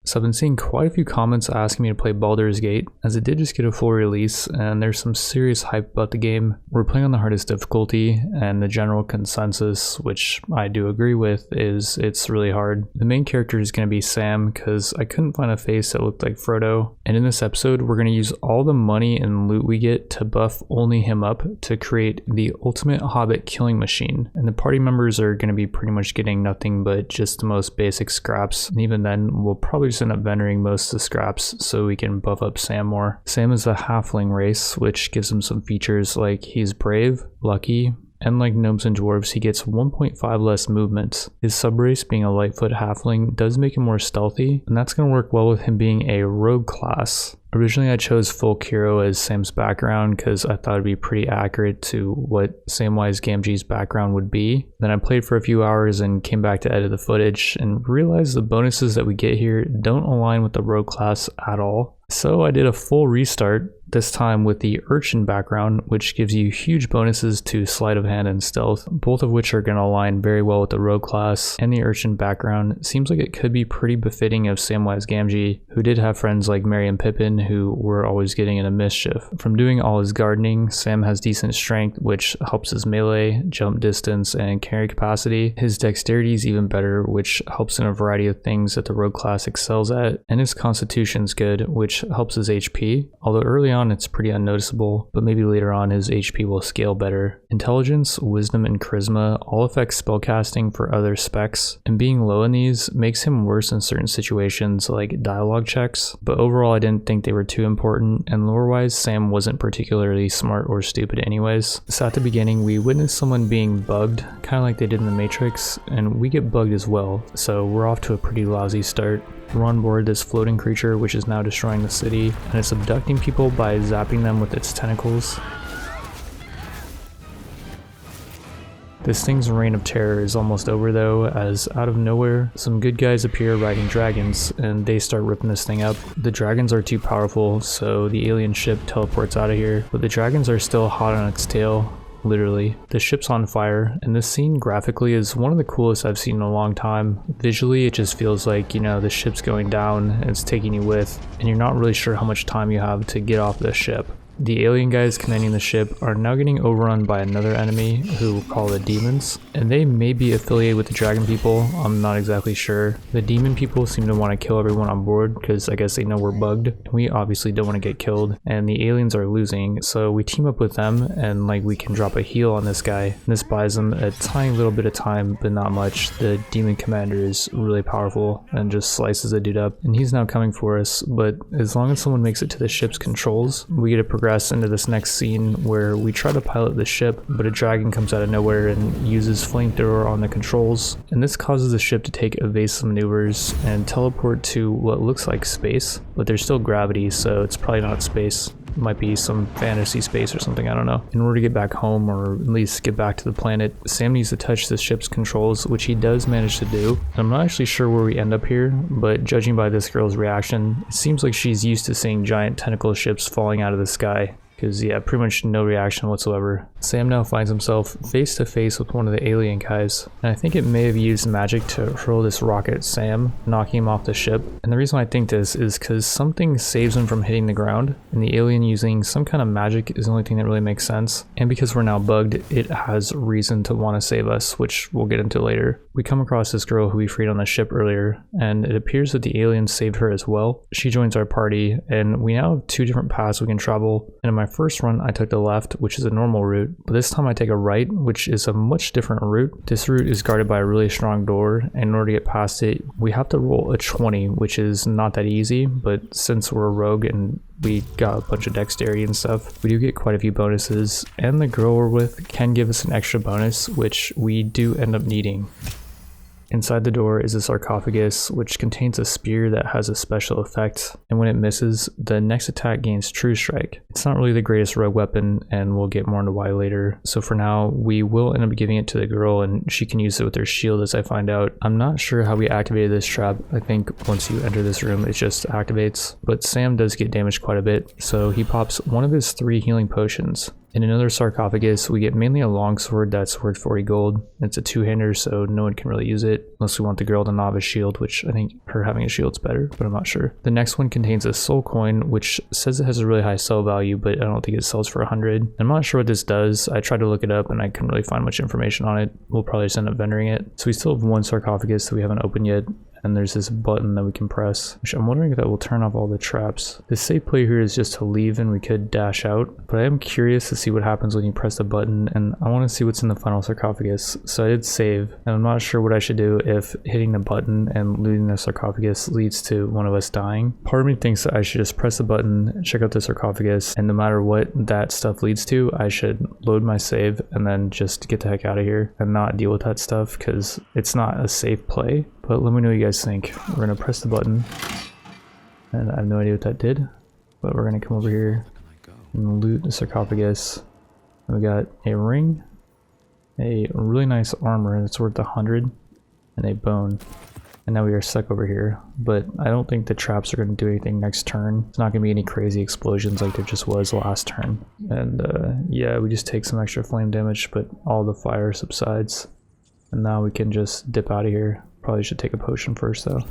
So I've been seeing quite a few comments asking me to play Baldur's Gate, as it did just get a full release, and there's some serious hype about the game. We're playing on the hardest difficulty, and the general consensus, which I do agree with, is it's really hard. The main character is going to be Sam, because I couldn't find a face that looked like Frodo, and in this episode we're going to use all the money and loot we get to buff only him up to create the ultimate Hobbit killing machine, and the party members are going to be pretty much getting nothing but just the most basic scraps, and even then we'll probably just end up vendoring most of the scraps so we can buff up Sam more. Sam is a halfling race, which gives him some features like he's brave, lucky, and like gnomes and dwarves, he gets 1.5 less movement. His subrace, being a lightfoot halfling, does make him more stealthy, and that's going to work well with him being a rogue class. Originally I chose folk hero as Sam's background because I thought it'd be pretty accurate to what Samwise Gamgee's background would be. Then I played for a few hours and came back to edit the footage and realized the bonuses that we get here don't align with the rogue class at all. So I did a full restart, this time with the urchin background, which gives you huge bonuses to sleight of hand and stealth, both of which are going to align very well with the rogue class. And the urchin background seems like it could be pretty befitting of Samwise Gamgee, who did have friends like Merry and Pippin who were always getting into mischief. From doing all his gardening, Sam has decent strength, which helps his melee, jump distance, and carry capacity. His dexterity is even better, which helps in a variety of things that the rogue class excels at, and his constitution's good, which helps his HP, although early on it's pretty unnoticeable, but maybe later on his HP will scale better. Intelligence, wisdom, and charisma all affect spellcasting for other specs, and being low in these makes him worse in certain situations like dialogue checks, but overall I didn't think they were too important, and lore-wise Sam wasn't particularly smart or stupid anyways. So at the beginning we witnessed someone being bugged, kind of like they did in the Matrix, and we get bugged as well, so we're off to a pretty lousy start. We're on board this floating creature which is now destroying the city, and it's abducting people by zapping them with its tentacles. This thing's reign of terror is almost over though, as out of nowhere some good guys appear riding dragons and they start ripping this thing up. The dragons are too powerful, so the alien ship teleports out of here, but the dragons are still hot on its tail. Literally. The ship's on fire, and this scene graphically is one of the coolest I've seen in a long time. Visually it just feels like, you know, the ship's going down and it's taking you with, and you're not really sure how much time you have to get off the ship. The alien guys commanding the ship are now getting overrun by another enemy who we'll call the demons, and they may be affiliated with the dragon people, I'm not exactly sure. The demon people seem to want to kill everyone on board because I guess they know we're bugged, and we obviously don't want to get killed, and the aliens are losing, so we team up with them and like we can drop a heal on this guy. This buys them a tiny little bit of time, but not much. The demon commander is really powerful and just slices a dude up, and he's now coming for us, but as long as someone makes it to the ship's controls, we get to progress into this next scene where we try to pilot the ship, but a dragon comes out of nowhere and uses flamethrower on the controls, and this causes the ship to take evasive maneuvers and teleport to what looks like space, but there's still gravity, so it's probably not space. It might be some fantasy space or something, I don't know. In order to get back home, or at least get back to the planet, Sam needs to touch the ship's controls, which he does manage to do. I'm not actually sure where we end up here, but judging by this girl's reaction, it seems like she's used to seeing giant tentacle ships falling out of the sky. Because yeah, pretty much no reaction whatsoever. Sam now finds himself face to face with one of the alien guys, and I think it may have used magic to hurl this rocket at Sam, knocking him off the ship. And the reason I think this is because something saves him from hitting the ground, and the alien using some kind of magic is the only thing that really makes sense. And because we're now bugged, it has reason to want to save us, which we'll get into later. We come across this girl who we freed on the ship earlier, and it appears that the aliens saved her as well. She joins our party, and we now have two different paths we can travel. And in my first run I took the left, which is a normal route, but this time I take a right, which is a much different route. This route is guarded by a really strong door, and in order to get past it we have to roll a 20, which is not that easy, but since we're a rogue and we got a bunch of dexterity and stuff, we do get quite a few bonuses, and the girl we're with can give us an extra bonus, which we do end up needing. Inside the door is a sarcophagus, which contains a spear that has a special effect, and when it misses, the next attack gains True Strike. It's not really the greatest rogue weapon, and we'll get more into why later, so for now, we will end up giving it to the girl, and she can use it with her shield as I find out. I'm not sure how we activated this trap. I think once you enter this room, it just activates, but Sam does get damaged quite a bit, so he pops one of his 3 healing potions. In another sarcophagus, we get mainly a longsword that's worth 40 gold. It's a two-hander, so no one can really use it unless we want the girl to not have a shield, which I think her having a shield's better, but I'm not sure. The next one contains a soul coin, which says it has a really high sell value, but I don't think it sells for 100. I'm not sure what this does. I tried to look it up and I couldn't really find much information on it. We'll probably just end up vendoring it. So we still have one sarcophagus that we haven't opened yet. And there's this button that we can press, which I'm wondering if that will turn off all the traps. The safe play here is just to leave and we could dash out, but I am curious to see what happens when you press the button, and I want to see what's in the final sarcophagus. So I did save, and I'm not sure what I should do if hitting the button and looting the sarcophagus leads to one of us dying. Part of me thinks that I should just press the button, check out the sarcophagus, and no matter what that stuff leads to, I should load my save and then just get the heck out of here and not deal with that stuff, because it's not a safe play. But let me know what you guys think. We're gonna press the button, and I have no idea what that did, but we're gonna come over here and loot the sarcophagus. And we got a ring, a really nice armor that's worth 100, and a bone. And now we are stuck over here, but I don't think the traps are gonna do anything next turn. It's not gonna be any crazy explosions like there just was last turn. And yeah, we just take some extra flame damage, but all the fire subsides. And now we can just dip out of here. Probably should take a potion first though.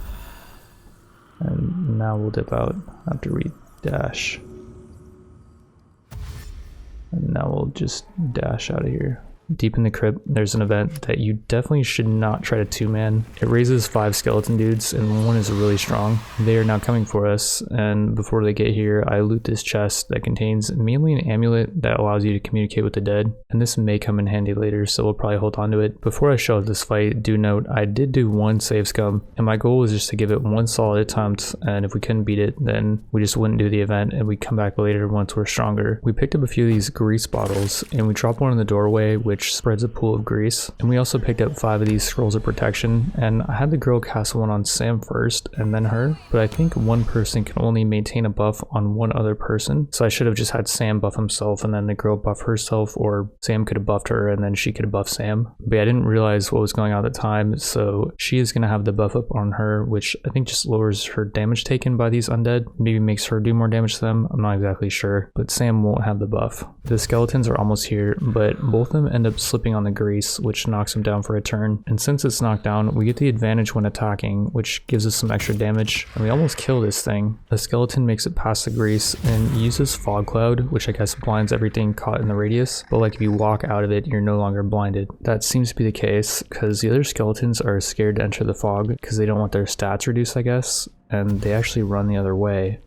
And now we'll dip out after we dash. And now we'll just dash out of here. Deep in the crypt, there's an event that you definitely should not try to two-man. It raises 5 skeleton dudes, and one is really strong. They are now coming for us, and before they get here, I loot this chest that contains mainly an amulet that allows you to communicate with the dead, and this may come in handy later, so we'll probably hold on to it. Before I show this fight, do note, I did do one save scum, and my goal was just to give it one solid attempt, and if we couldn't beat it, then we just wouldn't do the event, and we'd come back later once we're stronger. We picked up a few of these grease bottles, and we dropped one in the doorway, which spreads a pool of grease, and we also picked up 5 of these scrolls of protection, and I had the girl cast one on Sam first and then her, but I think one person can only maintain a buff on one other person, so I should have just had Sam buff himself and then the girl buff herself, or Sam could have buffed her and then she could have buffed Sam. But yeah, I didn't realize what was going on at the time, so she is going to have the buff up on her, which I think just lowers her damage taken by these undead, maybe makes her do more damage to them, I'm not exactly sure, but Sam won't have the buff. The skeletons are almost here, but both of them end up slipping on the grease, which knocks him down for a turn, and since it's knocked down, we get the advantage when attacking, which gives us some extra damage, and we almost kill this thing. The skeleton makes it past the grease and uses fog cloud, which I guess blinds everything caught in the radius, but like if you walk out of it, you're no longer blinded. That seems to be the case because the other skeletons are scared to enter the fog because they don't want their stats reduced, I guess, and they actually run the other way.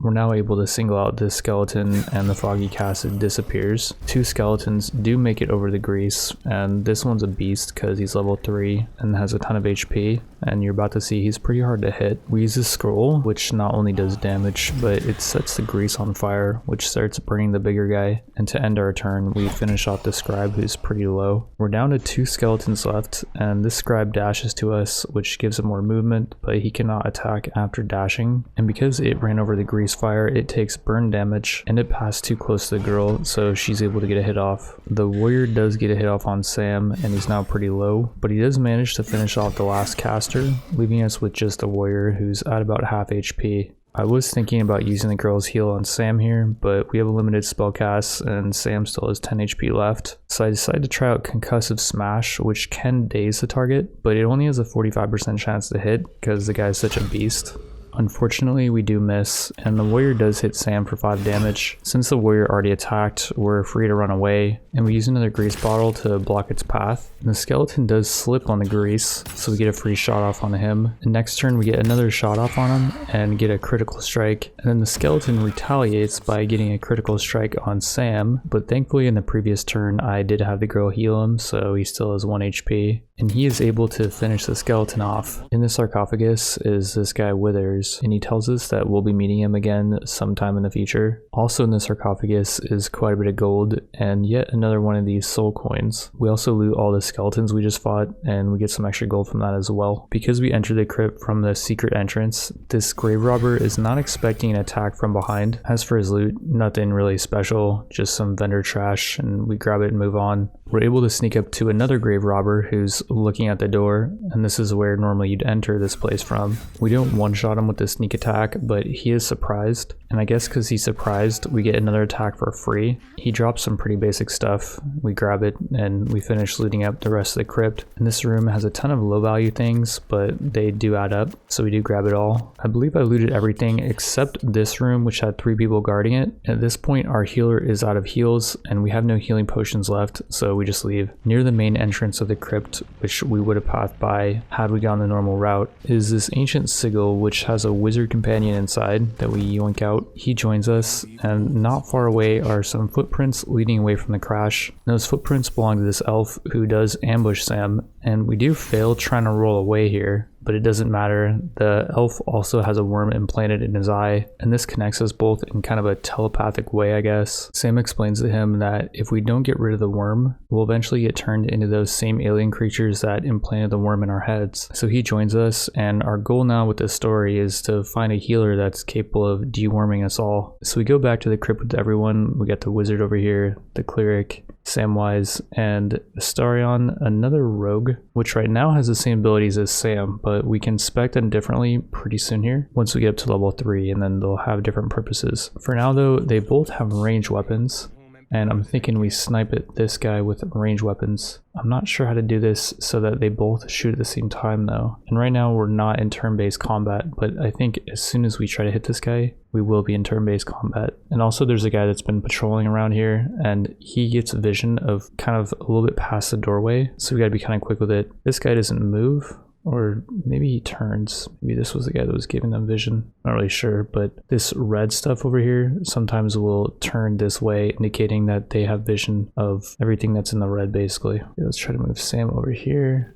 We're now able to single out this skeleton and the foggy acid disappears. 2 skeletons do make it over the grease, and this one's a beast because he's level 3 and has a ton of HP, and you're about to see he's pretty hard to hit. We use this scroll, which not only does damage, but it sets the grease on fire, which starts burning the bigger guy, and to end our turn, we finish off the scribe who's pretty low. We're down to 2 skeletons left, and this scribe dashes to us, which gives him more movement, but he cannot attack after dashing, and because it ran over the grease fire, it takes burn damage, and it passed too close to the girl, so she's able to get a hit off. The warrior does get a hit off on Sam, and he's now pretty low, but he does manage to finish off the last caster, leaving us with just a warrior who's at about half HP. I was thinking about using the girl's heal on Sam here, but we have a limited spell cast and Sam still has 10 HP left. So I decided to try out Concussive Smash, which can daze the target, but it only has a 45% chance to hit because the guy's such a beast. Unfortunately, we do miss, and the warrior does hit Sam for 5 damage. Since the warrior already attacked, we're free to run away, and we use another grease bottle to block its path. And the skeleton does slip on the grease, so we get a free shot off on him. And next turn, we get another shot off on him and get a critical strike. And then the skeleton retaliates by getting a critical strike on Sam, but thankfully in the previous turn, I did have the girl heal him, so he still has 1 HP. And he is able to finish the skeleton off. In the sarcophagus is this guy Withers, and he tells us that we'll be meeting him again sometime in the future. Also in the sarcophagus is quite a bit of gold, and yet another one of these soul coins. We also loot all the skeletons we just fought, and we get some extra gold from that as well. Because we enter the crypt from the secret entrance, this grave robber is not expecting an attack from behind. As for his loot, nothing really special, just some vendor trash, and we grab it and move on. We're able to sneak up to another grave robber who's looking at the door, and this is where normally you'd enter this place from. We don't one-shot him with the sneak attack, but he is surprised, and I guess because he's surprised, we get another attack for free. He drops some pretty basic stuff. We grab it, and we finish looting up the rest of the crypt. And this room has a ton of low-value things, but they do add up, so we do grab it all. I believe I looted everything except this room, which had 3 people guarding it. At this point, our healer is out of heals, and we have no healing potions left, so we just leave. Near the main entrance of the crypt, which we would have passed by had we gone the normal route, is this ancient sigil which has a wizard companion inside that we yoink out. He joins us, and not far away are some footprints leading away from the crash. Those footprints belong to this elf who does ambush Sam, and we do fail trying to roll away here, but it doesn't matter. The elf also has a worm implanted in his eye, and this connects us both in kind of a telepathic way, I guess. Sam explains to him that if we don't get rid of the worm, we'll eventually get turned into those same alien creatures that implanted the worm in our heads. So he joins us, and our goal now with this story is to find a healer that's capable of deworming us all. So we go back to the crypt with everyone. We got the wizard over here, the cleric, Samwise, and Astarion, another rogue, which right now has the same abilities as Sam, but we can spec them differently pretty soon here once we get up to level 3, and then they'll have different purposes. For now though, they both have ranged weapons, and I'm thinking we snipe at this guy with ranged weapons. I'm not sure how to do this so that they both shoot at the same time though. And right now we're not in turn-based combat, but I think as soon as we try to hit this guy, we will be in turn-based combat. And also there's a guy that's been patrolling around here, and he gets a vision of kind of a little bit past the doorway, so we gotta be kind of quick with it. This guy doesn't move, or maybe he turns. Maybe this was the guy that was giving them vision. Not really sure, but this red stuff over here sometimes will turn this way, indicating that they have vision of everything that's in the red, basically. Okay, let's try to move Sam over here.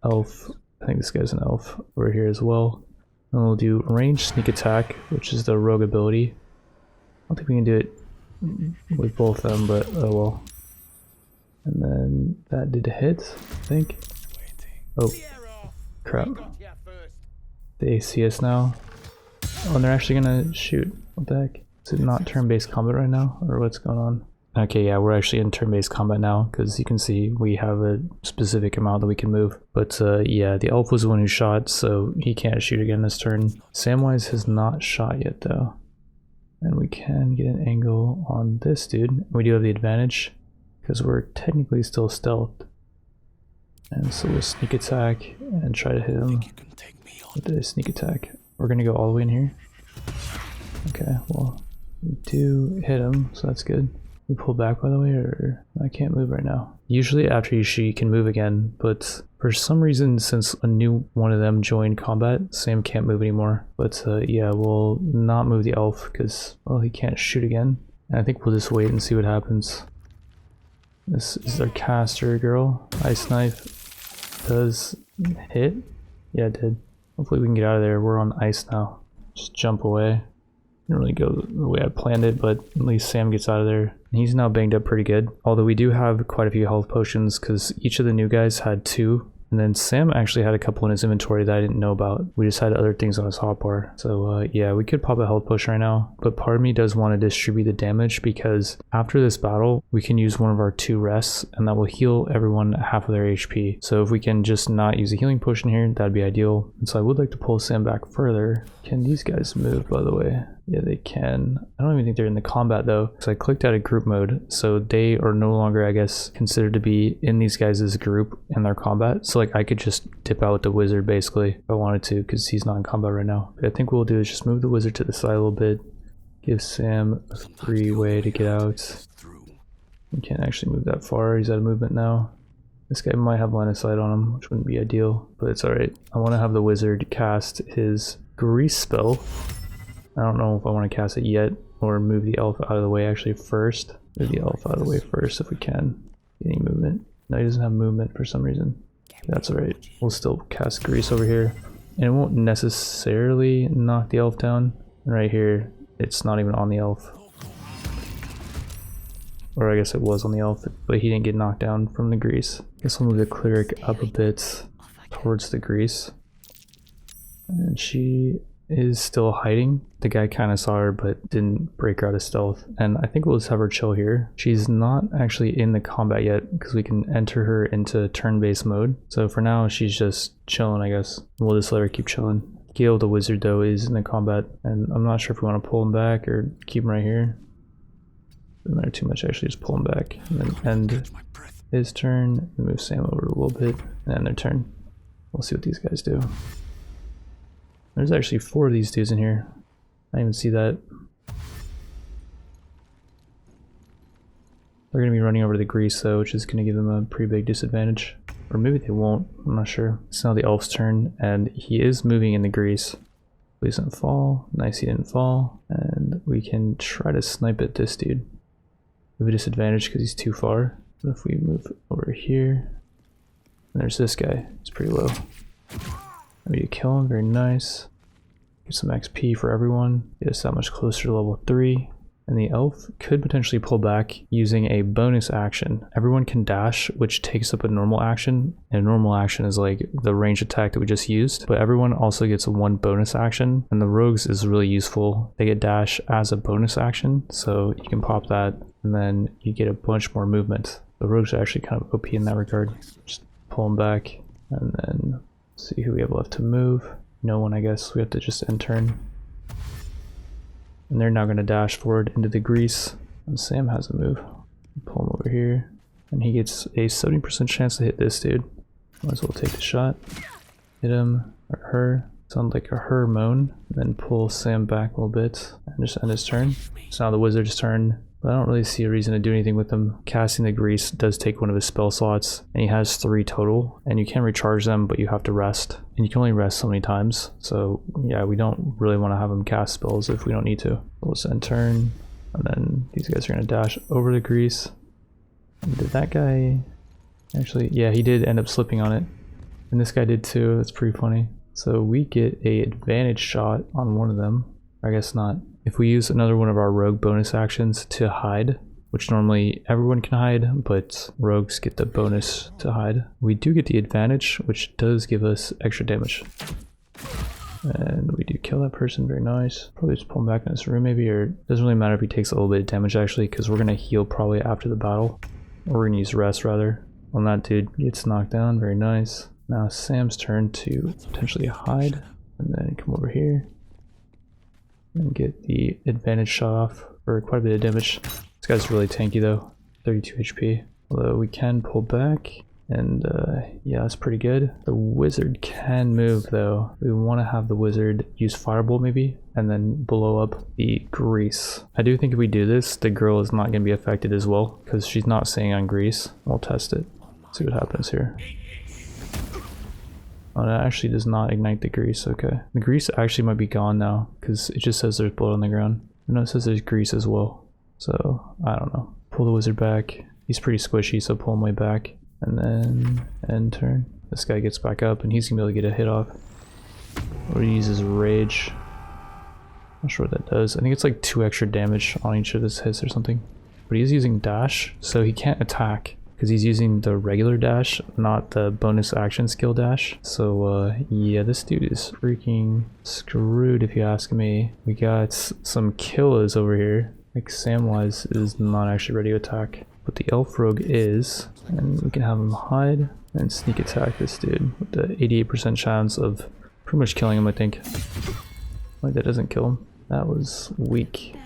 Elf. I think this guy's an elf over here as well. And we'll do ranged sneak attack, which is the rogue ability. I don't think we can do it with both of them, but oh well. And then that did hit, I think. Oh, crap. They see us now. Oh, and they're actually gonna shoot. What the heck? Is it not turn-based combat right now? Or what's going on? Okay, yeah, we're actually in turn-based combat now, because you can see we have a specific amount that we can move. But yeah, the elf was the one who shot, so he can't shoot again this turn. Samwise has not shot yet, though. And we can get an angle on this dude. We do have the advantage, because we're technically still stealthed. And so we'll sneak attack and try to hit him with the sneak attack. We're gonna go all the way in here. Okay, well, we do hit him, so that's good. We pull back, by the way, or I can't move right now. Usually after you shoot, you can move again, but for some reason, since a new one of them joined combat, Sam can't move anymore. But yeah, we'll not move the elf because, well, he can't shoot again. And I think we'll just wait and see what happens. This is our caster girl. Ice knife does hit. Yeah, it did. Hopefully we can get out of there. We're on ice now. Just jump away. Didn't really go the way I planned it, but at least Sam gets out of there. And he's now banged up pretty good. Although we do have quite a few health potions because each of the new guys had 2. And then Sam actually had a couple in his inventory that I didn't know about. We just had other things on his hotbar. So yeah, we could pop a health potion right now. But part of me does want to distribute the damage because after this battle, we can use one of our 2 rests and that will heal everyone half of their HP. So if we can just not use a healing potion here, that'd be ideal. And so I would like to pull Sam back further. Can these guys move, by the way? Yeah, they can. I don't even think they're in the combat though. So I clicked out of group mode. So they are no longer, I guess, considered to be in these guys' group in their combat. So like I could just dip out with the wizard basically if I wanted to because he's not in combat right now. But I think what we'll do is just move the wizard to the side a little bit. Give Sam a free way to get out. We can't actually move that far. He's out of movement now. This guy might have line of sight on him, which wouldn't be ideal, but it's alright. I want to have the wizard cast his grease spell. I don't know if I want to cast it yet or move the elf out of the way actually first. Move the elf out of the way first if we can. Any movement? No, he doesn't have movement for some reason. That's alright. We'll still cast grease over here. And it won't necessarily knock the elf down. And right here, it's not even on the elf. Or I guess it was on the elf, but he didn't get knocked down from the grease. I guess I'll move the cleric up a bit towards the grease. And she is still hiding. The guy kind of saw her but didn't break her out of stealth, and I think we'll just have her chill here. She's not actually in the combat yet because we can enter her into turn-based mode. So for now she's just chilling, I guess. We'll just let her keep chilling. Gale the wizard though is in the combat, and I'm not sure if we want to pull him back or keep him right here. Doesn't matter too much actually, just pull him back and then end his turn and move Sam over a little bit and end their turn. We'll see what these guys do. There's actually 4 of these dudes in here. I didn't even see that. They're going to be running over the grease though, which is going to give them a pretty big disadvantage. Or maybe they won't, I'm not sure. It's now the elf's turn, and he is moving in the grease. Please don't fall. Nice, he didn't fall. And we can try to snipe at this dude. We have a disadvantage because he's too far. But if we move over here, and there's this guy. He's pretty low. Maybe you kill him, very nice. Get some XP for everyone. Get us that much closer to level 3. And the elf could potentially pull back using a bonus action. Everyone can dash, which takes up a normal action. And a normal action is like the range attack that we just used. But everyone also gets 1 bonus action. And the rogues is really useful. They get dash as a bonus action. So you can pop that and then you get a bunch more movement. The rogues are actually kind of OP in that regard. Just pull them back and then see who we have left to move. No one, I guess. We have to just end turn. And they're now going to dash forward into the grease. And Sam has a move. Pull him over here. And he gets a 70% chance to hit this dude. Might as well take the shot. Hit him, or her. Sound like a her moan. And then pull Sam back a little bit. And just end his turn. It's now the wizard's turn. But I don't really see a reason to do anything with him. Casting the grease does take one of his spell slots, and he has 3 total, and you can recharge them, but you have to rest. And you can only rest so many times, so yeah, we don't really want to have him cast spells if we don't need to. Let's end turn, and then these guys are going to dash over the grease. And did that guy... Actually, yeah, he did end up slipping on it. And this guy did too, that's pretty funny. So we get a advantage shot on one of them. I guess not. If we use another one of our rogue bonus actions to hide, which normally everyone can hide, but rogues get the bonus to hide, we do get the advantage, which does give us extra damage. And we do kill that person, very nice. Probably just pull him back in this room maybe, or it doesn't really matter if he takes a little bit of damage actually, because we're going to heal probably after the battle. Or we're going to use rest rather. When that dude gets knocked down, very nice. Now Sam's turn to potentially hide, and then come over here. And get the advantage shot off for quite a bit of damage. This guy's really tanky though, 32 HP. Although we can pull back, and yeah, that's pretty good. The wizard can move though. We want to have the wizard use firebolt maybe, and then blow up the grease. I do think if we do this, the girl is not going to be affected as well, because she's not staying on grease. We'll test it, see what happens here. Oh, that actually does not ignite the grease, okay. The grease actually might be gone now, because it just says there's blood on the ground. I know it says there's grease as well, so I don't know. Pull the wizard back. He's pretty squishy, so pull him way back. And then end turn. This guy gets back up, and he's going to be able to get a hit off. Or he uses rage. Not sure what that does. I think it's like 2 extra damage on each of his hits or something. But he's using dash, so he can't attack. Because he's using the regular dash, not the bonus action skill dash. So yeah, this dude is freaking screwed if you ask me. We got some killers over here. Like Samwise is not actually ready to attack. But the elf rogue is. And we can have him hide and sneak attack this dude with the 88% chance of pretty much killing him, I think. Like that doesn't kill him. That was weak.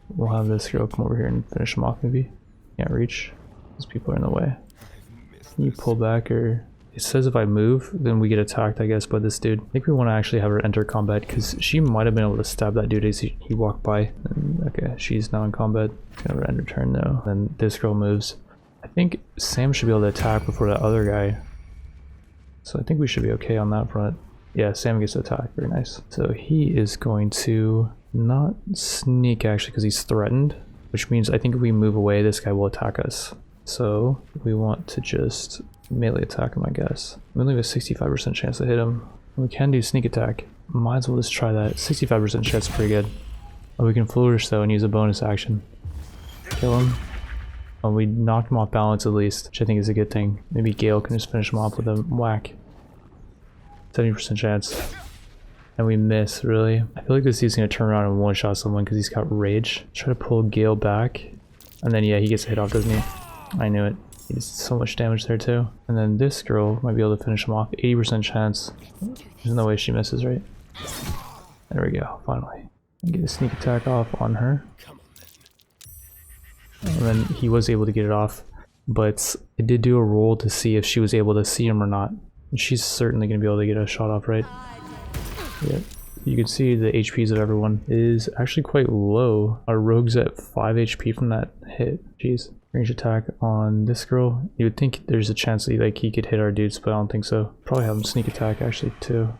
We'll have this girl come over here and finish him off maybe. Can't reach. People are in the way. Can you pull back, or it says if I move then we get attacked I guess by this dude. I think we want to actually have her enter combat because she might have been able to stab that dude as he walked by. And, okay, she's now in combat. It's gonna end her turn though. Then this girl moves. I think Sam should be able to attack before that other guy, so I think we should be okay on that front. Yeah, Sam gets to attack, very nice. So he is going to not sneak actually because he's threatened, which means I think if we move away this guy will attack us. So we want to just melee attack him, I guess. We only have a 65% chance to hit him. We can do sneak attack. Might as well just try that. 65% chance is pretty good. Oh, we can flourish though and use a bonus action. Kill him. Oh, we knocked him off balance at least, which I think is a good thing. Maybe Gale can just finish him off with a whack. 70% chance. And we miss, really. I feel like this dude's gonna turn around and one-shot someone because he's got rage. Try to pull Gale back. And then, yeah, he gets a hit off, doesn't he? I knew it. He does so much damage there, too. And then this girl might be able to finish him off. 80% chance. There's no way she misses, right? There we go, finally. Get a sneak attack off on her. And then he was able to get it off. But it did do a roll to see if she was able to see him or not. And she's certainly going to be able to get a shot off, right? Yeah. You can see the HPs of everyone is actually quite low. Our rogue's at 5 HP from that hit. Jeez. Range attack on this girl. You would think there's a chance that like he could hit our dudes, but I don't think so. Probably have him sneak attack actually too.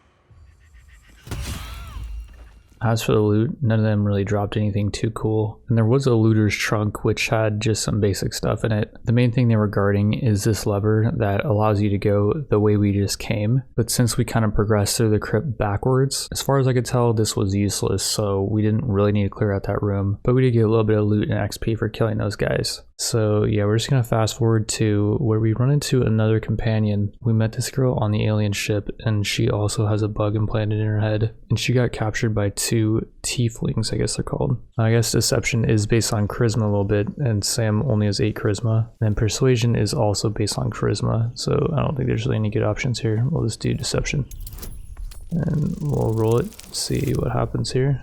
As for the loot, none of them really dropped anything too cool. And there was a looter's trunk which had just some basic stuff in it. The main thing they were guarding is this lever that allows you to go the way we just came. But since we kind of progressed through the crypt backwards, as far as I could tell, this was useless, so we didn't really need to clear out that room. But we did get a little bit of loot and XP for killing those guys. So yeah, we're just gonna fast forward to where we run into another companion. We met this girl on the alien ship, and she also has a bug implanted in her head. And she got captured by 2 tieflings, I guess they're called. I guess deception is based on charisma a little bit, and Sam only has 8 charisma. And persuasion is also based on charisma, so I don't think there's really any good options here. We'll just do deception. And we'll roll it, see what happens here.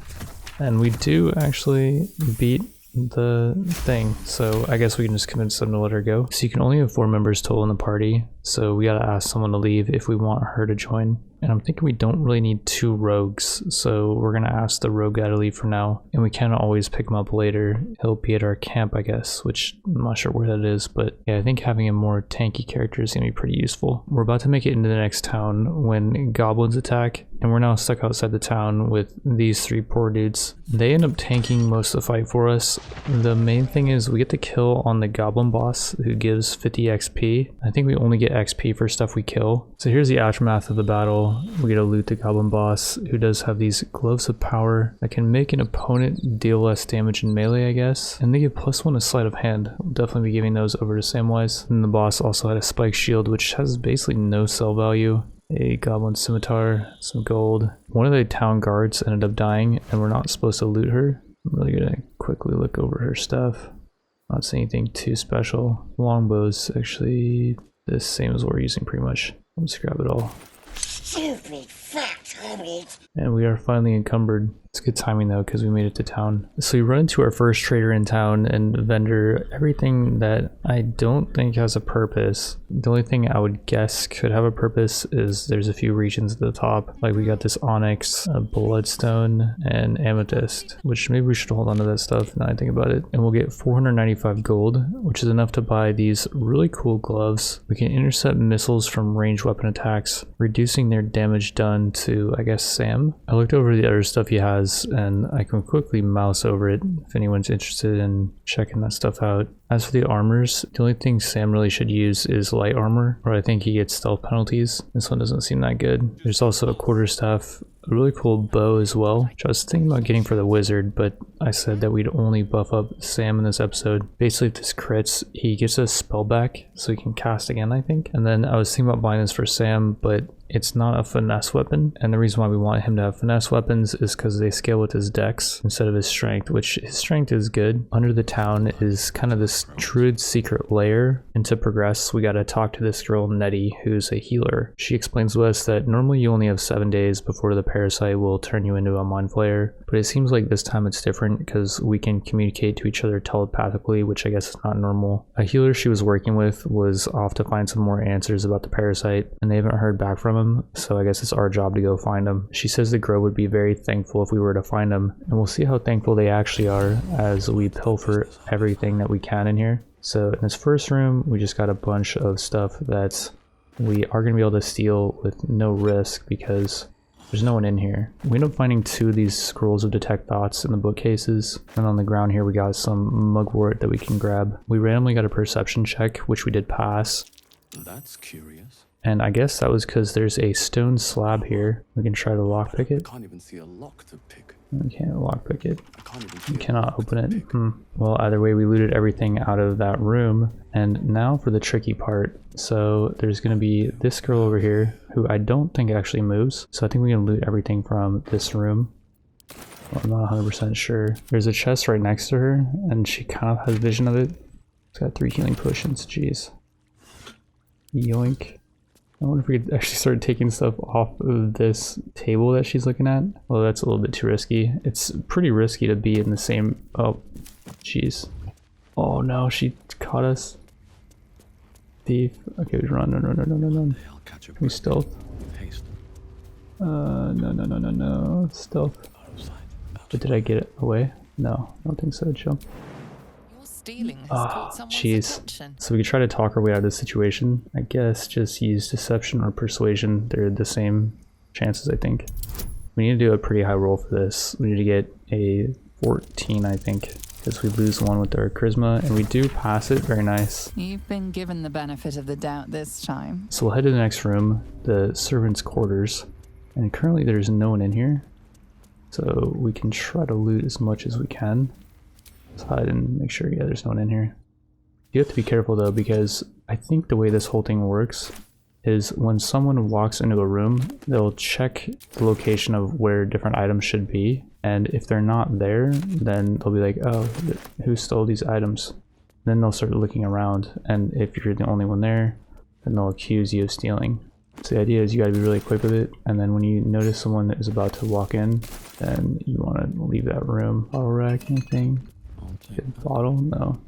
And we do actually beat the thing, so I guess we can just convince them to let her go. So you can only have 4 members total in the party, so we gotta ask someone to leave if we want her to join. And I'm thinking we don't really need 2 rogues, so we're gonna ask the rogue guy to leave for now, and we can always pick him up later. He'll be at our camp, I guess, which I'm not sure where that is, but yeah, I think having a more tanky character is gonna be pretty useful. We're about to make it into the next town when goblins attack, and we're now stuck outside the town with these 3 poor dudes. They end up tanking most of the fight for us. The main thing is we get the kill on the goblin boss, who gives 50 XP. I think we only get XP for stuff we kill. So here's the aftermath of the battle. We get to loot the goblin boss, who does have these gloves of power that can make an opponent deal less damage in melee, I guess. And they give +1 to sleight of hand. We'll definitely be giving those over to Samwise. And the boss also had a spike shield, which has basically no sell value. A goblin scimitar, some gold. One of the town guards ended up dying, and we're not supposed to loot her. I'm really gonna quickly look over her stuff. Not seeing anything too special. Longbow's actually the same as what we're using pretty much. Let's grab it all. Stupid fat Hobbit. And we are finally encumbered. It's good timing though, because we made it to town. So we run into our first trader in town and vendor everything that I don't think has a purpose. The only thing I would guess could have a purpose is there's a few regions at the top. Like we got this onyx, a bloodstone, and amethyst, which maybe we should hold on to that stuff now I think about it. And we'll get 495 gold, which is enough to buy these really cool gloves. We can intercept missiles from ranged weapon attacks, reducing their damage done to, I guess, Sam. I looked over the other stuff he has, and I can quickly mouse over it if anyone's interested in checking that stuff out. As for the armors, the only thing Sam really should use is light armor, or I think he gets stealth penalties. This one doesn't seem that good. There's also a quarterstaff, a really cool bow as well, which I was thinking about getting for the wizard, but I said that we'd only buff up Sam in this episode. Basically, if this crits, he gets a spell back, so he can cast again, I think. And then I was thinking about buying this for Sam, but it's not a finesse weapon, and the reason why we want him to have finesse weapons is because they scale with his dex instead of his strength, which his strength is good. Under the town is kind of this druid secret lair, and to progress we gotta talk to this girl Nettie, who's a healer. She explains to us that normally you only have 7 days before the parasite will turn you into a mind flayer, but it seems like this time it's different because we can communicate to each other telepathically, which I guess is not normal. A healer she was working with was off to find some more answers about the parasite, and they haven't heard back from him, so I guess it's our job to go find him. She says the Grove would be very thankful if we were to find him, and we'll see how thankful they actually are as we pilfer everything that we can in here. So in this first room, we just got a bunch of stuff that we are going to be able to steal with no risk because there's no one in here. We end up finding 2 of these scrolls of detect thoughts in the bookcases, and on the ground here we got some mugwort that we can grab. We randomly got a perception check, which we did pass. That's curious. And I guess that was because there's a stone slab here. We can try to lockpick it. Can't even see a lock to pick. We can't lockpick it. I can't even see We a cannot lock open to it. pick. Well, either way, we looted everything out of that room. And now for the tricky part. So there's going to be this girl over here who I don't think actually moves. So I think we can loot everything from this room. Well, I'm not 100% sure. There's a chest right next to her, and she kind of has vision of it. It's got 3 healing potions. Jeez. Yoink. I wonder if we could actually start taking stuff off of this table that she's looking at. Well, that's a little bit too risky. It's pretty risky to be in the same... Oh, jeez. Oh no, she caught us. Thief. Okay, we run, run. I'll catch up We stealth. haste. No. Stealth. But did I get it away? No, I don't think so. Jump. Your stealing has Ah, caught someone's jeez. attention. So we could try to talk our way out of this situation. I guess just use deception or persuasion. They're the same chances, I think. We need to do a pretty high roll for this. We need to get a 14, I think, because we lose 1 with our charisma, and we do pass it. Very nice. You've been given the benefit of the doubt this time. So we'll head to the next room, the servants' quarters, and currently there's no one in here. So we can try to loot as much as we can. Let's hide and make sure, yeah, there's no one in here. You have to be careful though, because I think the way this whole thing works is when someone walks into a room, they'll check the location of where different items should be. And if they're not there, then they'll be like, oh, who stole these items? Then they'll start looking around. And if you're the only one there, then they'll accuse you of stealing. So the idea is you gotta be really quick with it, and then when you notice someone that is about to walk in, then you wanna leave that room. Bottle rack, anything? Get a bottle? No.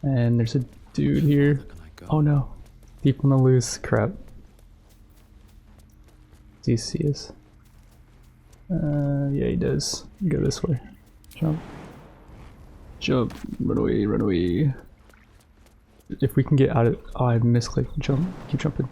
And there's a dude here. Oh no. Deep on the loose. Crap. Does he see us? Yeah, he does. Go this way. Jump. Jump. Run away. If we can get out of... Oh, I misclicked. Jump. Keep jumping.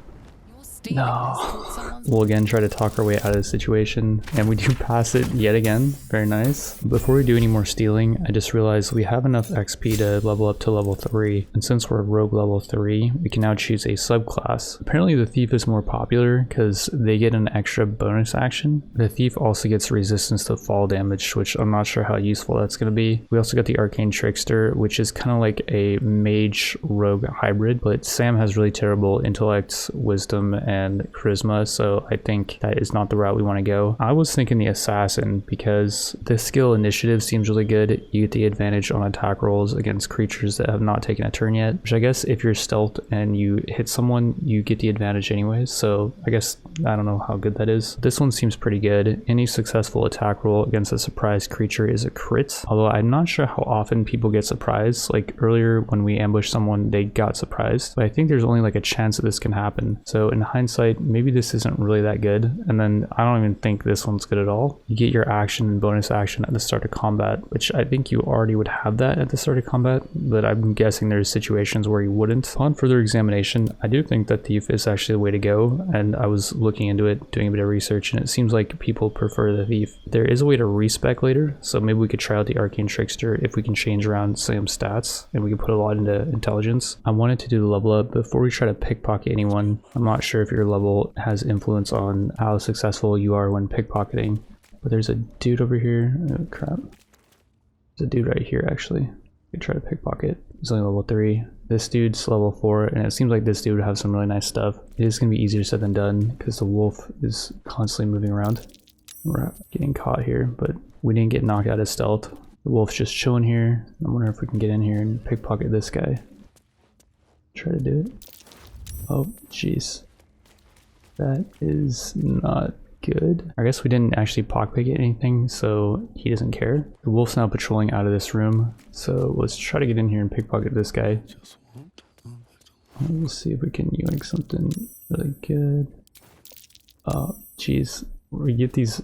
Your stealing has caught someone's We'll again try to talk our way out of the situation, and we do pass it yet again. Very nice. Before we do any more stealing, I just realized we have enough XP to level up to level 3, and since we're a rogue level 3, we can now choose a subclass. Apparently the thief is more popular because they get an extra bonus action. The thief also gets resistance to fall damage, which I'm not sure how useful that's going to be. We also got the arcane trickster, which is kind of like a mage rogue hybrid, but Sam has really terrible intellect, wisdom, and charisma, so I think that is not the route we want to go. I was thinking the assassin because the skill initiative seems really good. You get the advantage on attack rolls against creatures that have not taken a turn yet, which I guess if you're stealth and you hit someone, you get the advantage anyways, so I guess I don't know how good that is. This one seems pretty good. Any successful attack roll against a surprised creature is a crit, although I'm not sure how often people get surprised. Like earlier when we ambushed someone, they got surprised, but I think there's only like a chance that this can happen. So in hindsight, maybe this isn't really that good. And then I don't even think this one's good at all. You get your action and bonus action at the start of combat, which I think you already would have that at the start of combat, but I'm guessing there's situations where you wouldn't. Upon further examination, I do think that thief is actually the way to go, and I was looking into it, doing a bit of research, and it seems like people prefer the thief. There is a way to respec later, so maybe we could try out the arcane trickster if we can change around some stats, and we can put a lot into intelligence. I wanted to do the level up before we try to pickpocket anyone. I'm not sure if your level has influence on how successful you are when pickpocketing, but there's a dude over here. Oh crap, there's a dude right here actually. We could try to pickpocket. He's only level 3. This dude's level 4, and it seems like this dude would have some really nice stuff. It is going to be easier said than done because the wolf is constantly moving around. We're getting caught here, but we didn't get knocked out of stealth. The wolf's just chilling here. I wonder if we can get in here and pickpocket this guy. Try to do it. Oh jeez, that is not good. I guess we didn't actually pickpocket anything, so he doesn't care. The wolf's now patrolling out of this room, so let's try to get in here and pickpocket this guy. Let's see if we can yoink something really good. Oh jeez, we get these...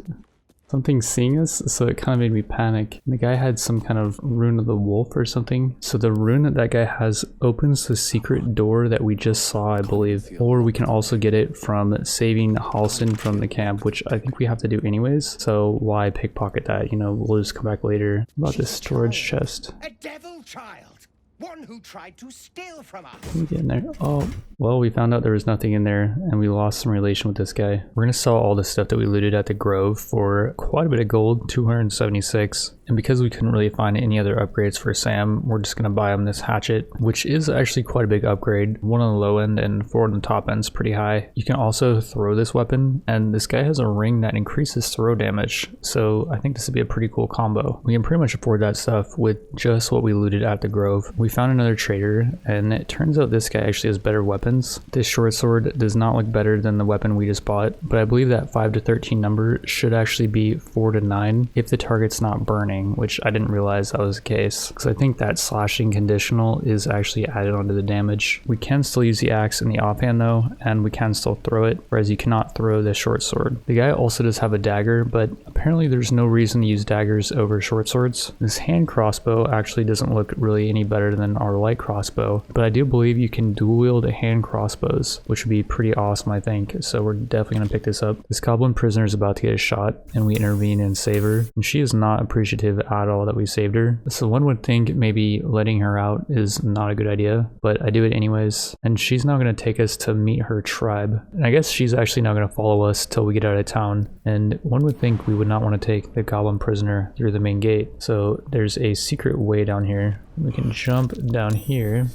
Something seeing us, so it kind of made me panic. The guy had some kind of rune of the wolf or something. So the rune that guy has opens the secret door that we just saw, I believe. Or we can also get it from saving Halson from the camp, which I think we have to do anyways. So why pickpocket that? You know, we'll just come back later about this storage chest. A devil child! One who tried to steal from us. Can we get in there? Oh, well, we found out there was nothing in there, and we lost some relation with this guy. We're gonna sell all the stuff that we looted at the Grove for quite a bit of gold, 276. And because we couldn't really find any other upgrades for Sam, we're just gonna buy him this hatchet, which is actually quite a big upgrade. 1 on the low end and 4 on the top end's pretty high. You can also throw this weapon, and this guy has a ring that increases throw damage. So I think this would be a pretty cool combo. We can pretty much afford that stuff with just what we looted at the Grove. We found another trader, and it turns out this guy actually has better weapons. This short sword does not look better than the weapon we just bought, but I believe that 5 to 13 number should actually be 4 to 9 if the target's not burning, which I didn't realize that was the case, because I think that slashing conditional is actually added onto the damage. We can still use the axe in the offhand though, and we can still throw it, whereas you cannot throw the short sword. The guy also does have a dagger, but apparently there's no reason to use daggers over short swords. This hand crossbow actually doesn't look really any better than our light crossbow, but I do believe you can dual wield hand crossbows, which would be pretty awesome, I think. So we're definitely gonna pick this up. This goblin prisoner is about to get a shot, and we intervene and save her, and she is not appreciative at all that we saved her. So one would think maybe letting her out is not a good idea, but I do it anyways. And she's now gonna take us to meet her tribe, and I guess she's actually not gonna follow us till we get out of town. And one would think we would not want to take the goblin prisoner through the main gate. So there's a secret way down here. We can jump down here,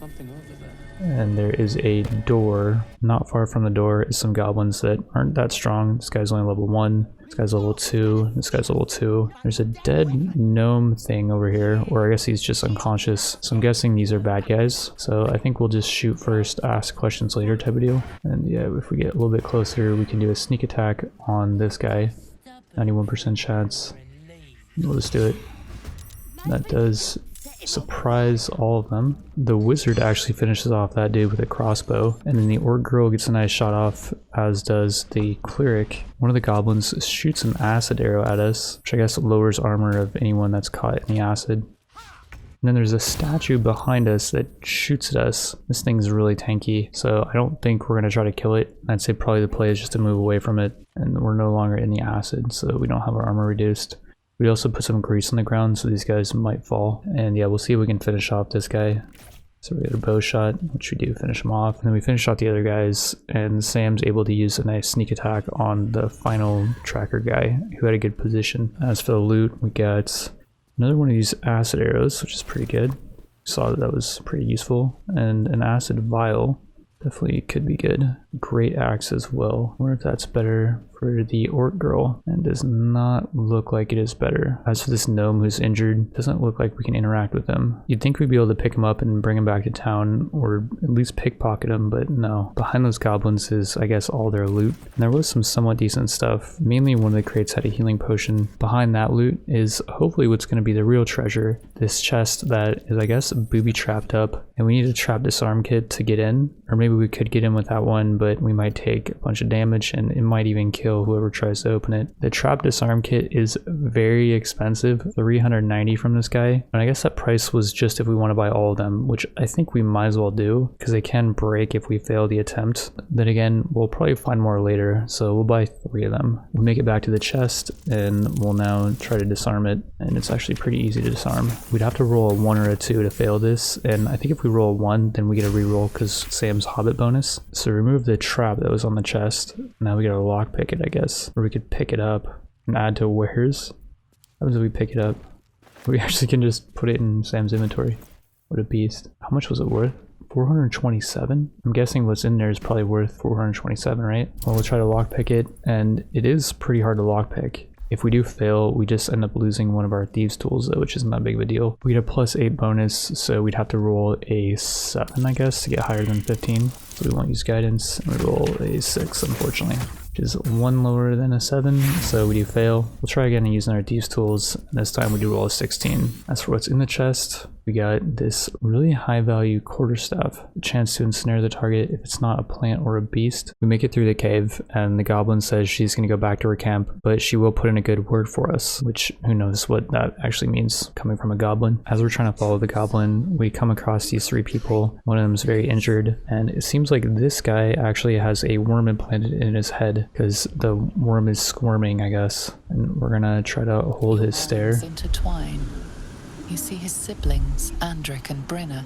and there is a door. Not far from the door is some goblins that aren't that strong. This guy's only level 1. This guy's level 2. This guy's level 2. There's a dead gnome thing over here, or I guess he's just unconscious. So I'm guessing these are bad guys. So I think we'll just shoot first, ask questions later type of deal. And yeah, if we get a little bit closer, we can do a sneak attack on this guy. 91% chance. We'll just do it. That does surprise all of them. The wizard actually finishes off that dude with a crossbow, and then the orc girl gets a nice shot off, as does the cleric. One of the goblins shoots an acid arrow at us, which I guess lowers armor of anyone that's caught in the acid. And then there's a statue behind us that shoots at us. This thing's really tanky, so I don't think we're gonna try to kill it. I'd say probably the play is just to move away from it, and we're no longer in the acid, so we don't have our armor reduced. We also put some grease on the ground so these guys might fall. And yeah, we'll see if we can finish off this guy. So we get a bow shot, which we do finish him off. And then we finish off the other guys, and Sam's able to use a nice sneak attack on the final tracker guy who had a good position. As for the loot, we got another one of these acid arrows, which is pretty good. Saw that was pretty useful. And an acid vial. Definitely could be good. Great axe as well. I wonder if that's better for the orc girl, and does not look like it is better. As for this gnome who's injured, doesn't look like we can interact with him. You'd think we'd be able to pick him up and bring him back to town, or at least pickpocket him, but no. Behind those goblins is, I guess, all their loot. And there was some somewhat decent stuff. Mainly one of the crates had a healing potion. Behind that loot is hopefully what's going to be the real treasure. This chest that is, I guess, booby trapped up, and we need a trap disarm kit to get in. Or maybe we could get in with that one, but we might take a bunch of damage, and it might even kill whoever tries to open it. The trap disarm kit is very expensive, 390 from this guy, and I guess that price was just if we want to buy all of them, which I think we might as well do, because they can break if we fail the attempt. Then again, we'll probably find more later, so we'll buy 3 of them. We'll make it back to the chest, and we'll now try to disarm it, and it's actually pretty easy to disarm. We'd have to roll a 1 or a 2 to fail this, and I think if we roll a 1, then we get a reroll because Sam's Hobbit bonus. So remove the trap that was on the chest. Now we get a lockpick it, I guess. Or we could pick it up and add to wares. What happens if we pick it up? We actually can just put it in Sam's inventory. What a beast. How much was it worth? 427? I'm guessing what's in there is probably worth 427, right? Well, we'll try to lockpick it, and it is pretty hard to lockpick. If we do fail, we just end up losing one of our thieves tools though, which isn't that big of a deal. We get a +8 bonus, so we'd have to roll a 7, I guess, to get higher than 15. So we won't use guidance, and we roll a 6, unfortunately, which is 1 lower than a 7, so we do fail. We'll try again and using our thieves tools, and this time we do roll a 16. As for what's in the chest, we got this really high value quarterstaff, a chance to ensnare the target if it's not a plant or a beast. We make it through the cave, and the goblin says she's going to go back to her camp, but she will put in a good word for us, which who knows what that actually means coming from a goblin. As we're trying to follow the goblin, we come across these 3 people. One of them is very injured, and it seems like this guy actually has a worm implanted in his head because the worm is squirming, I guess, and we're gonna try to hold his stare. Intertwine. You see his siblings, Andric and Brenna.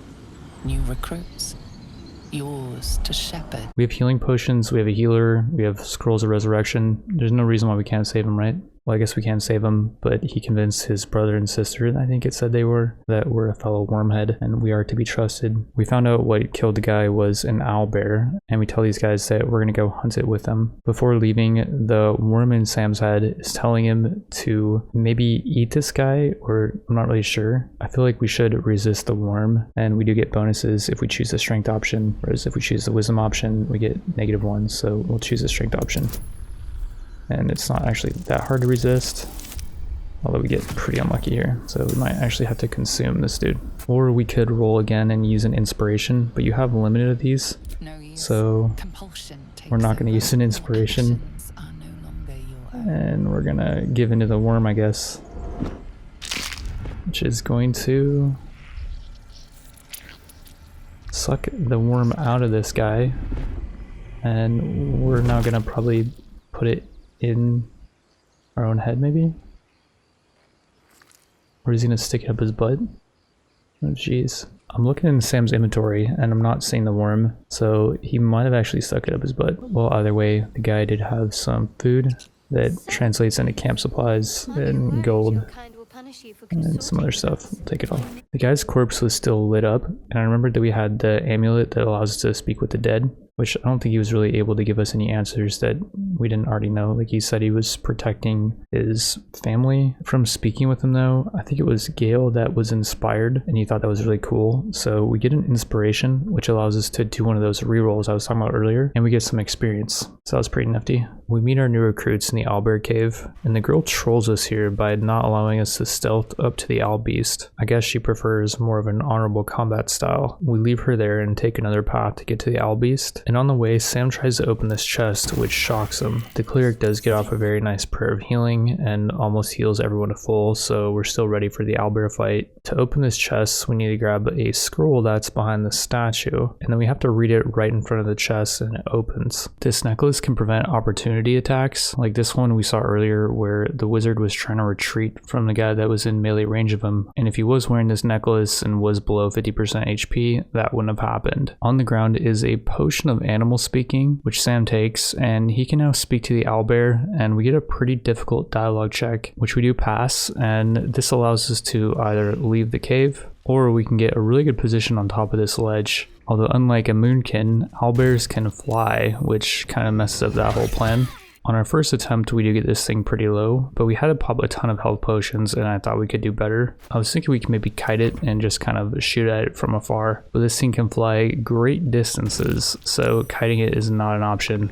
new recruits. Yours to shepherd. We have healing potions, we have a healer, we have scrolls of resurrection. There's no reason why we can't save him, right? Well, I guess we can't save him, but he convinced his brother and sister, I think it said they were, that we're a fellow wormhead and we are to be trusted. We found out what killed the guy was an owlbear, and we tell these guys that we're gonna go hunt it with them. Before leaving, the worm in Sam's head is telling him to maybe eat this guy, or I'm not really sure. I feel like we should resist the worm, and we do get bonuses if we choose the strength option, whereas if we choose the wisdom option, we get -1, so we'll choose the strength option. And it's not actually that hard to resist, although we get pretty unlucky here, so we might actually have to consume this dude. Or we could roll again and use an inspiration, but you have limited of these, so we're not going to use an inspiration, and we're going to give into the worm, I guess, which is going to suck the worm out of this guy, and we're now going to probably put it in our own head, maybe? Or is he gonna stick it up his butt? Oh jeez. I'm looking in Sam's inventory and I'm not seeing the worm, so he might have actually stuck it up his butt. Well, either way, the guy did have some food that translates into camp supplies and gold and some other stuff. We'll take it all. The guy's corpse was still lit up, and I remembered that we had the amulet that allows us to speak with the dead, which I don't think he was really able to give us any answers that we didn't already know. Like he said he was protecting his family from speaking with him though. I think it was Gale that was inspired and he thought that was really cool. So we get an inspiration, which allows us to do one of those rerolls I was talking about earlier, and we get some experience. So that was pretty nifty. We meet our new recruits in the Owlbear cave, and the girl trolls us here by not allowing us to stealth up to the owl beast. I guess she prefers more of an honorable combat style. We leave her there and take another path to get to the owl beast. And on the way, Sam tries to open this chest, which shocks him. The cleric does get off a very nice prayer of healing and almost heals everyone to full, so we're still ready for the owlbear fight. To open this chest, we need to grab a scroll that's behind the statue, and then we have to read it right in front of the chest and it opens. This necklace can prevent opportunity attacks, like this one we saw earlier where the wizard was trying to retreat from the guy that was in melee range of him, and if he was wearing this necklace and was below 50% HP, that wouldn't have happened. On the ground is a potion of animal speaking, which Sam takes, and he can now speak to the owlbear, and we get a pretty difficult dialogue check, which we do pass, and this allows us to either leave the cave, or we can get a really good position on top of this ledge. Although unlike a moonkin, owlbears can fly, which kind of messes up that whole plan. On our first attempt, we do get this thing pretty low, but we had to pop a ton of health potions and I thought we could do better. I was thinking we could maybe kite it and just kind of shoot at it from afar, but this thing can fly great distances, so kiting it is not an option.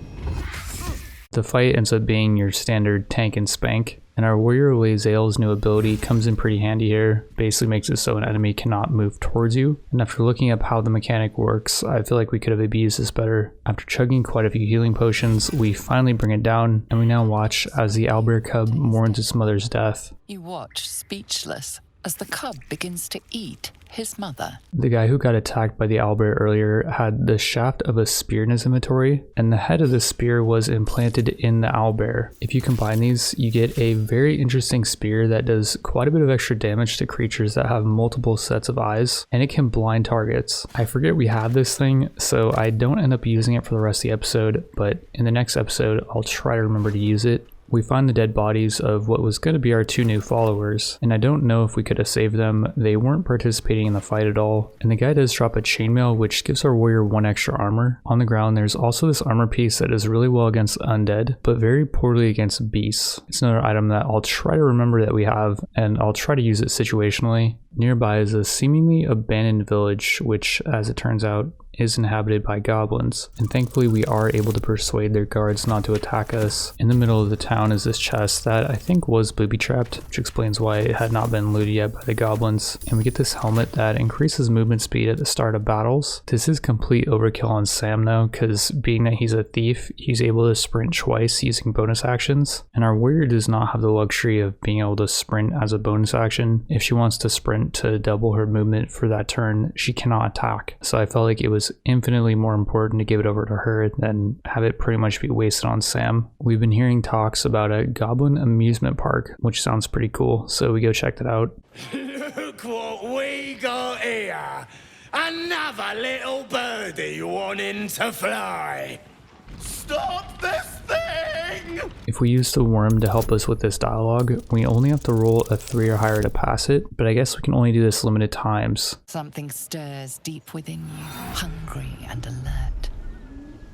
The fight ends up being your standard tank and spank, and our warrior Lae'zel's new ability comes in pretty handy here. Basically makes it so an enemy cannot move towards you, and after looking up how the mechanic works, I feel like we could have abused this better. After chugging quite a few healing potions, we finally bring it down, and we now watch as the owlbear cub mourns its mother's death. You watch speechless as the cub begins to eat his mother. The guy who got attacked by the owlbear earlier had the shaft of a spear in his inventory, and the head of the spear was implanted in the owlbear. If you combine these, you get a very interesting spear that does quite a bit of extra damage to creatures that have multiple sets of eyes, and it can blind targets. I forget we have this thing, so I don't end up using it for the rest of the episode, but in the next episode, I'll try to remember to use it. We find the dead bodies of what was going to be our two new followers, and I don't know if we could have saved them. They weren't participating in the fight at all, and the guy does drop a chainmail, which gives our warrior 1 extra armor. On the ground, there's also this armor piece that is really well against undead, but very poorly against beasts. It's another item that I'll try to remember that we have, and I'll try to use it situationally. Nearby is a seemingly abandoned village, which, as it turns out, is inhabited by goblins, and thankfully we are able to persuade their guards not to attack us. In the middle of the town is this chest that I think was booby-trapped, which explains why it had not been looted yet by the goblins, and we get this helmet that increases movement speed at the start of battles. This is complete overkill on Sam though, because being that he's a thief, he's able to sprint twice using bonus actions, and our warrior does not have the luxury of being able to sprint as a bonus action. If she wants to sprint to double her movement for that turn, she cannot attack. So I felt like it was infinitely more important to give it over to her than have it pretty much be wasted on Sam. We've been hearing talks about a goblin amusement park, which sounds pretty cool, so we go check that out. Look what we got here! Another little birdie wanting to fly. Stop this thing! If we use the worm to help us with this dialogue, we only have to roll a 3 or higher to pass it, but I guess we can only do this limited times. Something stirs deep within you, hungry and alert.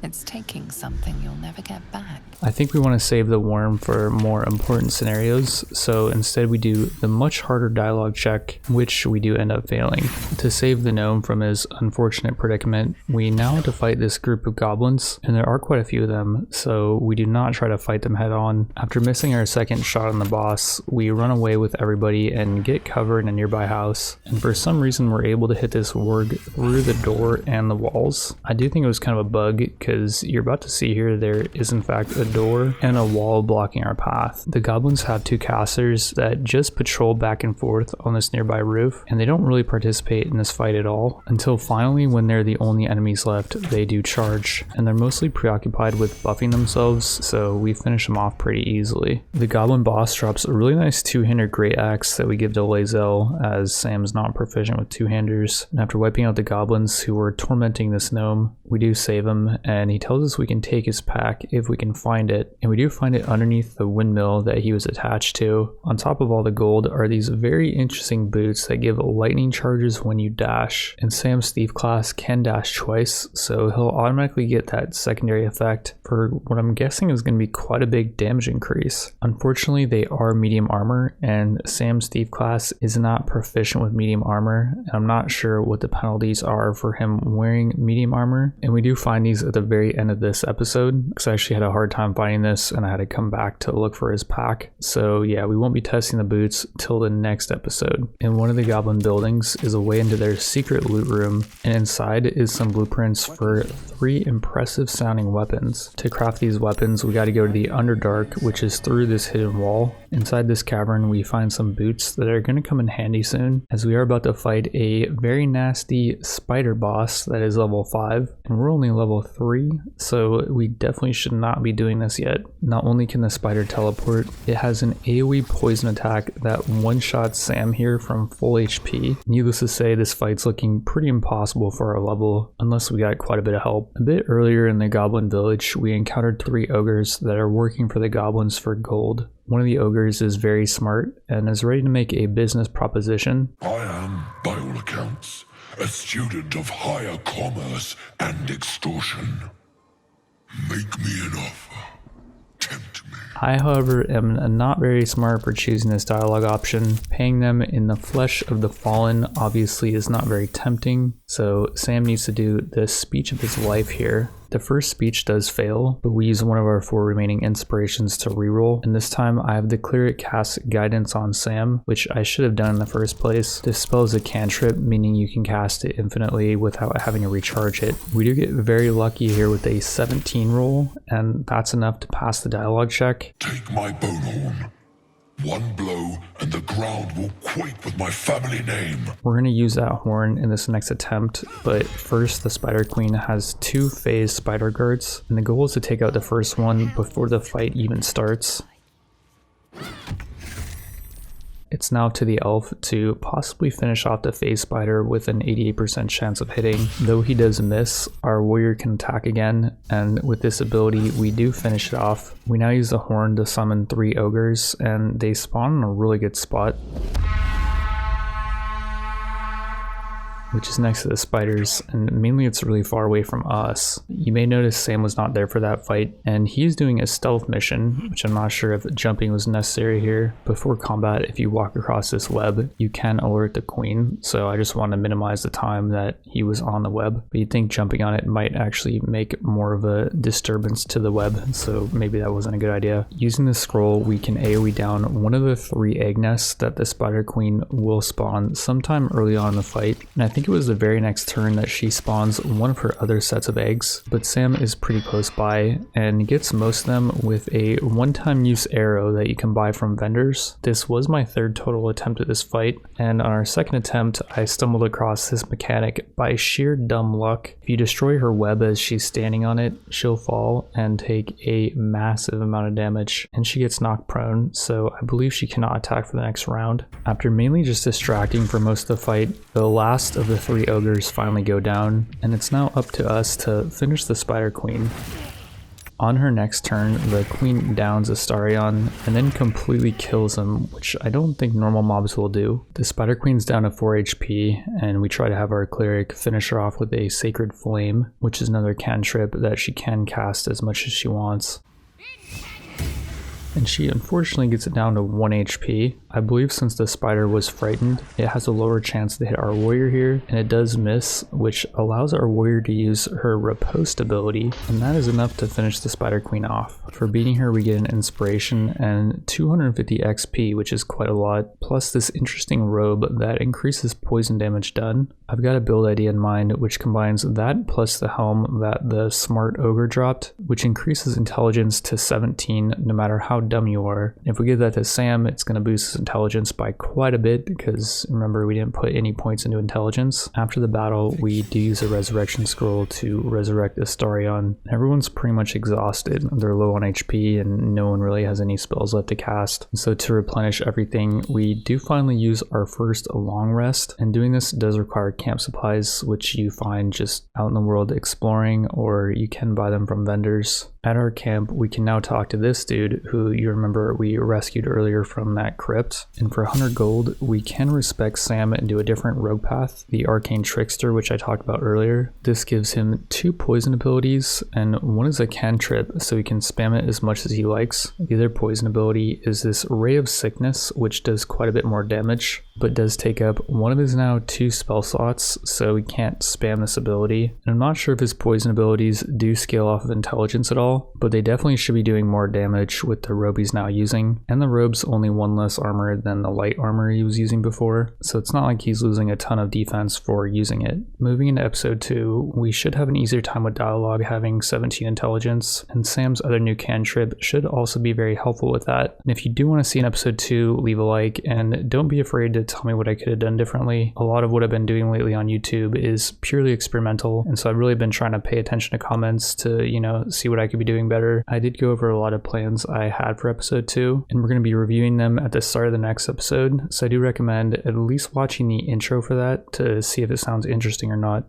It's taking something you'll never get back. I think we want to save the worm for more important scenarios, so instead we do the much harder dialogue check, which we do end up failing. To save the gnome from his unfortunate predicament, we now have to fight this group of goblins, and there are quite a few of them, so we do not try to fight them head on. After missing our second shot on the boss, we run away with everybody and get cover in a nearby house, and for some reason we're able to hit this warg through the door and the walls. I do think it was kind of a bug, because you're about to see here there is in fact a door and a wall blocking our path. The goblins have 2 casters that just patrol back and forth on this nearby roof, and they don't really participate in this fight at all, until finally when they're the only enemies left, they do charge, and they're mostly preoccupied with buffing themselves, so we finish them off pretty easily. The goblin boss drops a really nice 2-hander great axe that we give to Lae'zel, as Sam's not proficient with 2-handers, and after wiping out the goblins who were tormenting this gnome, we do save him, and he tells us we can take his pack if we can find it, and we do find it underneath the windmill that he was attached to. On top of all the gold are these very interesting boots that give lightning charges when you dash, and Sam's thief class can dash twice, so he'll automatically get that secondary effect for what I'm guessing is going to be quite a big damage increase. Unfortunately, they are medium armor, and Sam's thief class is not proficient with medium armor, and I'm not sure what the penalties are for him wearing medium armor, and we do find these at the very end of this episode, because I actually had a hard time finding this and I had to come back to look for his pack. So yeah, we won't be testing the boots till the next episode. In one of the goblin buildings is a way into their secret loot room, and inside is some blueprints for 3 impressive sounding weapons. To craft these weapons, we got to go to the Underdark, which is through this hidden wall. Inside this cavern, we find some boots that are going to come in handy soon, as we are about to fight a very nasty spider boss that is level 5, and we're only level 3, so we definitely should not be doing this yet. Not only can the spider teleport, it has an AoE poison attack that one-shots Sam here from full HP. Needless to say, this fight's looking pretty impossible for our level, unless we got quite a bit of help. A bit earlier in the goblin village, we encountered 3 ogres that are working for the goblins for gold. One of the ogres is very smart and is ready to make a business proposition. I am, by all accounts, a student of higher commerce and extortion. Make me an offer. Tempt me. I, however, am not very smart for choosing this dialogue option. Paying them in the flesh of the fallen obviously is not very tempting, so Sam needs to do the speech of his life here. The first speech does fail, but we use one of our 4 remaining inspirations to reroll, and this time I have the cleric cast guidance on Sam, which I should have done in the first place. This spell is a cantrip, meaning you can cast it infinitely without having to recharge it. We do get very lucky here with a 17 roll, and that's enough to pass the dialogue check. Take my bone horn. One blow and the ground will quake with my family name. We're going to use that horn in this next attempt, but first the Spider Queen has 2 phased spider guards, and the goal is to take out the first one before the fight even starts. It's now up to the elf to possibly finish off the phase spider with an 88% chance of hitting. Though he does miss, our warrior can attack again, and with this ability we do finish it off. We now use the horn to summon 3 ogres, and they spawn in a really good spot, which is next to the spiders, and mainly it's really far away from us. You may notice Sam was not there for that fight, and he's doing a stealth mission, which I'm not sure if jumping was necessary here. Before combat, if you walk across this web, you can alert the queen, so I just want to minimize the time that he was on the web. But you'd think jumping on it might actually make more of a disturbance to the web, so maybe that wasn't a good idea. Using the scroll, we can AoE down one of the 3 egg nests that the spider queen will spawn sometime early on in the fight, and I think it was the very next turn that she spawns one of her other sets of eggs, but Sam is pretty close by and gets most of them with a one-time use arrow that you can buy from vendors. This was my 3rd total attempt at this fight, and on our 2nd attempt I stumbled across this mechanic by sheer dumb luck. If you destroy her web as she's standing on it, she'll fall and take a massive amount of damage, and she gets knocked prone, so I believe she cannot attack for the next round. After mainly just distracting for most of the fight, the last of of the 3 ogres finally go down, and it's now up to us to finish the Spider Queen. On her next turn, the queen downs Astarion and then completely kills him, which I don't think normal mobs will do. The Spider Queen's down to 4 HP, and we try to have our cleric finish her off with a Sacred Flame, which is another cantrip that she can cast as much as she wants. And she unfortunately gets it down to 1 HP. I believe since the spider was frightened, it has a lower chance to hit our warrior here, and it does miss, which allows our warrior to use her riposte ability, and that is enough to finish the Spider Queen off. For beating her, we get an inspiration and 250 XP, which is quite a lot, plus this interesting robe that increases poison damage done. I've got a build idea in mind which combines that plus the helm that the smart ogre dropped, which increases intelligence to 17 no matter how dumb you are. If we give that to Sam, it's going to boost his intelligence by quite a bit because remember we didn't put any points into intelligence. After the battle, we do use a resurrection scroll to resurrect Astarion. Everyone's pretty much exhausted. They're low on HP and no one really has any spells left to cast. So to replenish everything, we do finally use our first long rest, and doing this does require camp supplies, which you find just out in the world exploring, or you can buy them from vendors. At our camp, we can now talk to this dude who you remember we rescued earlier from that crypt. And for 100 gold, we can respec Sam and do a different rogue path, the Arcane Trickster, which I talked about earlier. This gives him 2 poison abilities, and one is a cantrip, so he can spam it as much as he likes. The other poison ability is this Ray of Sickness, which does quite a bit more damage, but does take up one of his now 2 spell slots, so he can't spam this ability. And I'm not sure if his poison abilities do scale off of intelligence at all, but they definitely should be doing more damage with the robe he's now using, and the robe's only 1 less armor than the light armor he was using before, so it's not like he's losing a ton of defense for using it. Moving into episode 2, we should have an easier time with dialogue having 17 intelligence, and Sam's other new cantrip should also be very helpful with that. And if you do want to see an episode 2, leave a like, and don't be afraid to tell me what I could have done differently. A lot of what I've been doing lately on YouTube is purely experimental, and so I've really been trying to pay attention to comments to, see what I could be doing better. I did go over a lot of plans I had for episode 2, and we're going to be reviewing them at the start of the next episode, so I do recommend at least watching the intro for that to see if it sounds interesting or not.